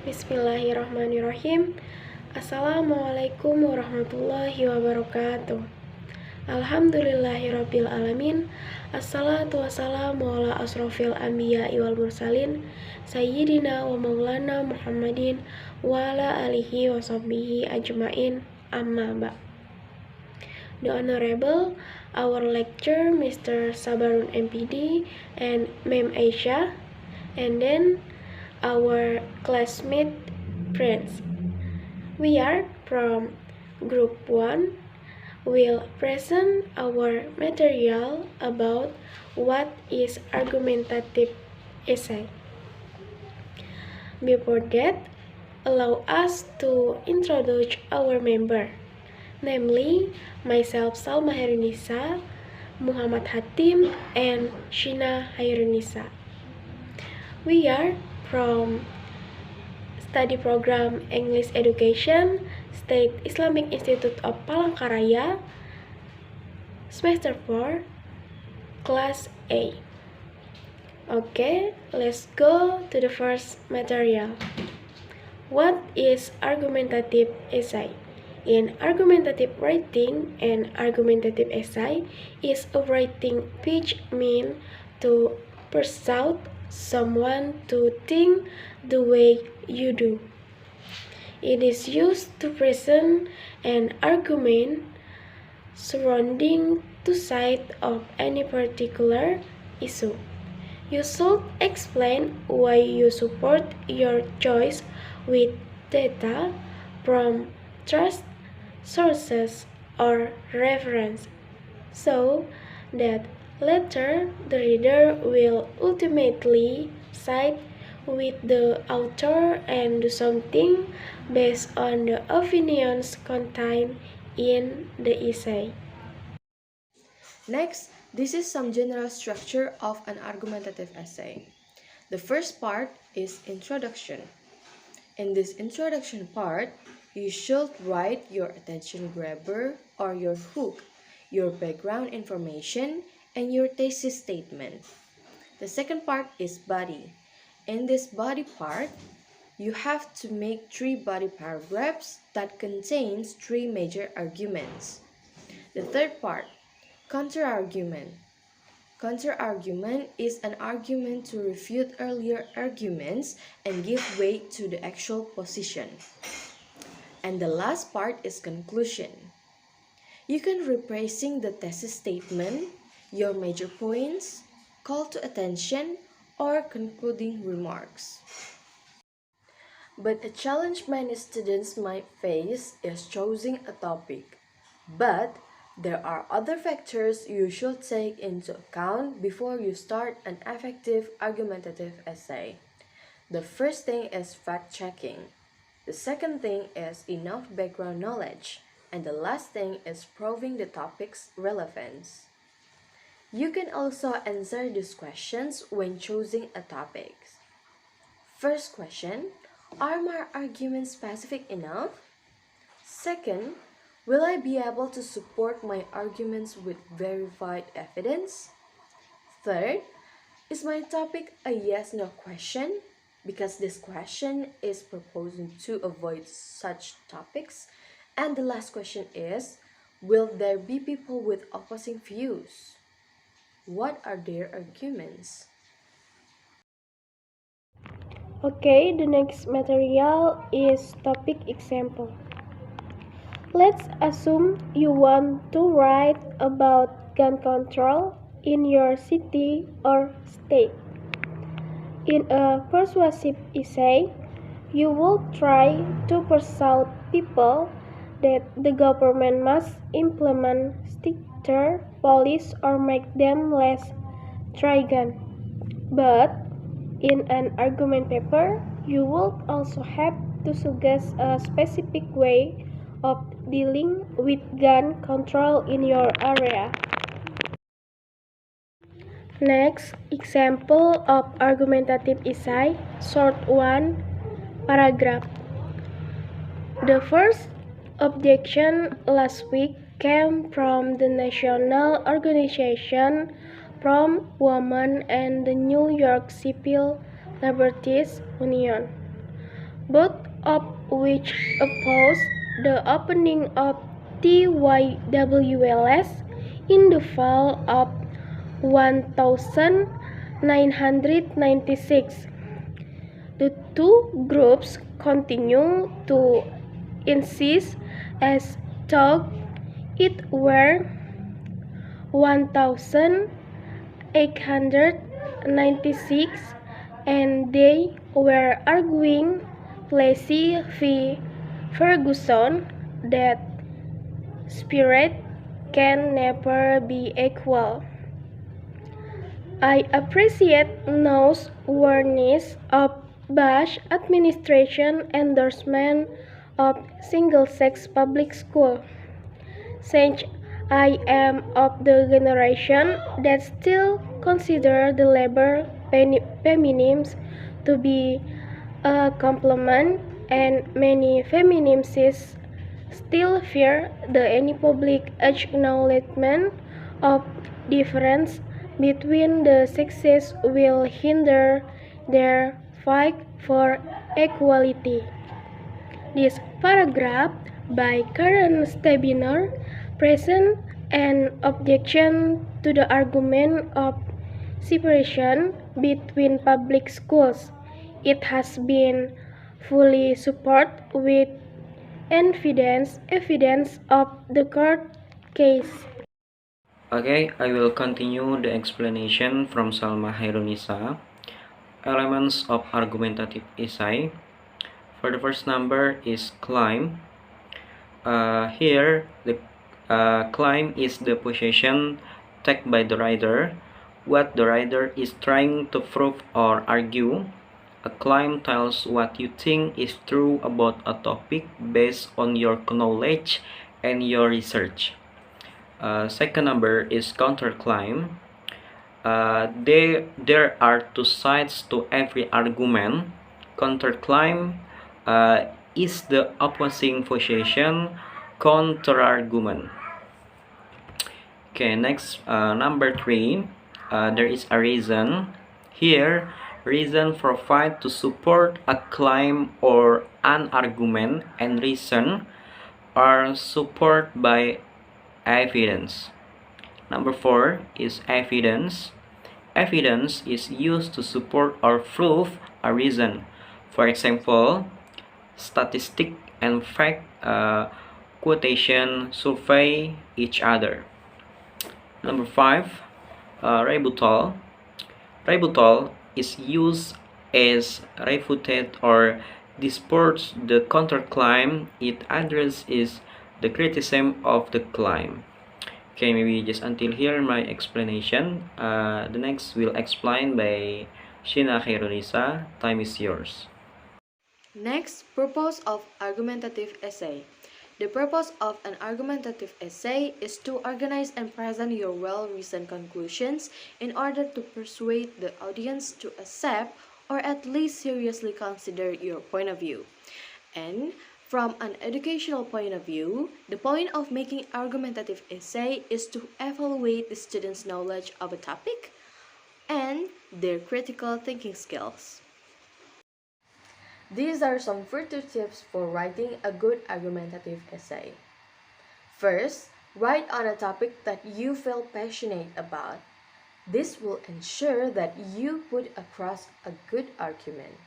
Bismillahirrahmanirrahim. Assalamualaikum warahmatullahi wabarakatuh. Alhamdulillahirabbil alamin. Assalatu wassalamu ala asrofil anbiya wal mursalin sayyidina wa maulana Muhammadin wa ala alihi wa sahbihi ajmain, amma ba'. The Honorable, our lecturer Mr. Sabarun MPD and Ma'am Aisha, and then our classmate friends. We are from Group 1. We'll present our material about what is argumentative essay. Before that, allow us to introduce our member, namely myself Salma Hairunisa, Muhammad Hatim, and Shina Hairunisa. We are from Study Program English Education, State Islamic Institute of Palangkaraya, Semester 4, Class A. Okay, let's go to the first material. What is argumentative essay? In argumentative writing, an argumentative essay is a writing which means to persuade someone to think the way you do. It is used to present an argument surrounding two sides of any particular issue. You should explain why you support your choice with data from trust sources or reference, so that later the reader will ultimately side with the author and do something based on the opinions contained in the essay. Next, this is some general structure of an argumentative essay. The first part is introduction. In this introduction part, you should write your attention grabber or your hook, your background information, and your thesis statement. The second part is body. In this body part, you have to make 3 body paragraphs that contains 3 major arguments. The third part, counter-argument. Counter-argument is an argument to refute earlier arguments and give weight to the actual position. And the last part is conclusion. You can rephrasing the thesis statement, your major points, call to attention, or concluding remarks. But a challenge many students might face is choosing a topic. But there are other factors you should take into account before you start an effective argumentative essay. The first thing is fact-checking. The second thing is enough background knowledge. And the last thing is proving the topic's relevance. You can also answer these questions when choosing a topic. First question, are my arguments specific enough? Second, will I be able to support my arguments with verified evidence? Third, is my topic a yes-no question? Because this question is proposing to avoid such topics. And the last question is, will there be people with opposing views? What are their arguments? Okay, the next material is topic example. Let's assume you want to write about gun control in your city or state. In a persuasive essay, you will try to persuade people that the government must implement stricter police or make them less try-gun. But in an argument paper, you will also have to suggest a specific way of dealing with gun control in your area. Next, example of argumentative essay, short 1, paragraph. The first objection last week came from the National Organization from Women and the New York Civil Liberties Union. both of which oppose the opening of TYWLS in the fall of 1996. The two groups continue to insist as though it were 1896 and they were arguing Plessy v. Ferguson that spirit can never be equal. I appreciate No's awareness of Bush administration endorsement of single-sex public school, since I am of the generation that still consider the labor feminism to be a compliment, and many feminists still fear the any public acknowledgement of difference between the sexes will hinder their fight for equality. This paragraph by Karen Stabiner presents an objection to the argument of separation between public schools. It has been fully supported with evidence of the court case. Okay, I will continue the explanation from Salma Hairunisa. Elements of argumentative essay. For the first number is claim. Here, the claim is the position taken by the writer, what the writer is trying to prove or argue. A claim tells what you think is true about a topic based on your knowledge and your research. Second number is counterclaim. There are two sides to every argument. Counterclaim is the opposing position counterargument. Okay, next, number 3, there is a reason. Here, reason provide to support a claim or an argument, and reason are supported by evidence. Number 4 is evidence. Evidence is used to support or prove a reason. For example, statistic and fact quotation survey each other. Number 5, rebuttal. Rebuttal is used as refuted or disputes the counterclaim. It addresses the criticism of the claim. Okay, maybe just until here my explanation. The next will explain by Shina Khairunisa. Time is yours. Next, purpose of argumentative essay. The purpose of an argumentative essay is to organize and present your well-reasoned conclusions in order to persuade the audience to accept or at least seriously consider your point of view. And from an educational point of view, the point of making argumentative essay is to evaluate the student's knowledge of a topic and their critical thinking skills. These are some virtue tips for writing a good argumentative essay. First, write on a topic that you feel passionate about. This will ensure that you put across a good argument.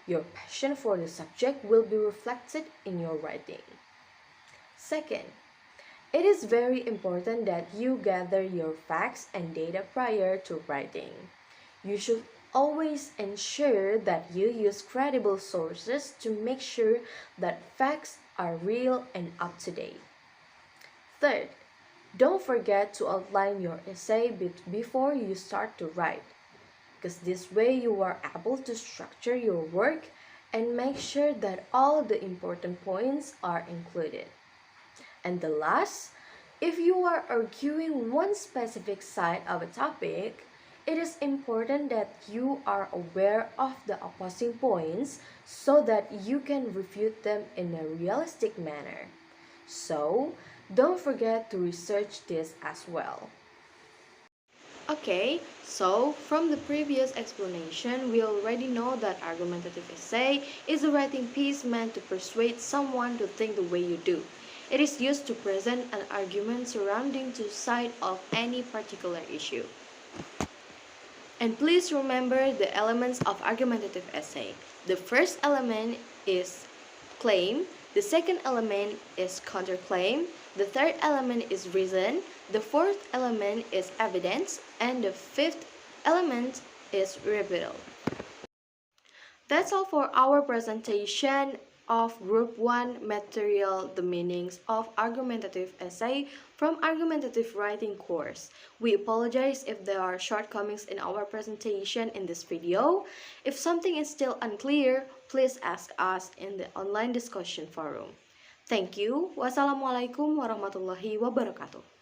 Your passion for the subject will be reflected in your writing. Second, it is very important that you gather your facts and data prior to writing. You should always ensure that you use credible sources to make sure that facts are real and up to date. Third, don't forget to outline your essay before you start to write, because this way you are able to structure your work and make sure that all the important points are included. And the last, if you are arguing one specific side of a topic, it is important that you are aware of the opposing points so that you can refute them in a realistic manner. So, don't forget to research this as well. Okay, so from the previous explanation, we already know that argumentative essay is a writing piece meant to persuade someone to think the way you do. It is used to present an argument surrounding two sides of any particular issue. And please remember the elements of argumentative essay. The first element is claim, the second element is counterclaim, the third element is reason, the fourth element is evidence, and the fifth element is rebuttal. That's all for our presentation of Group 1 material, the meanings of argumentative essay from argumentative writing course. We apologize if there are shortcomings in our presentation in this video. If something is still unclear, please ask us in the online discussion forum. Thank you. Wassalamualaikum warahmatullahi wabarakatuh.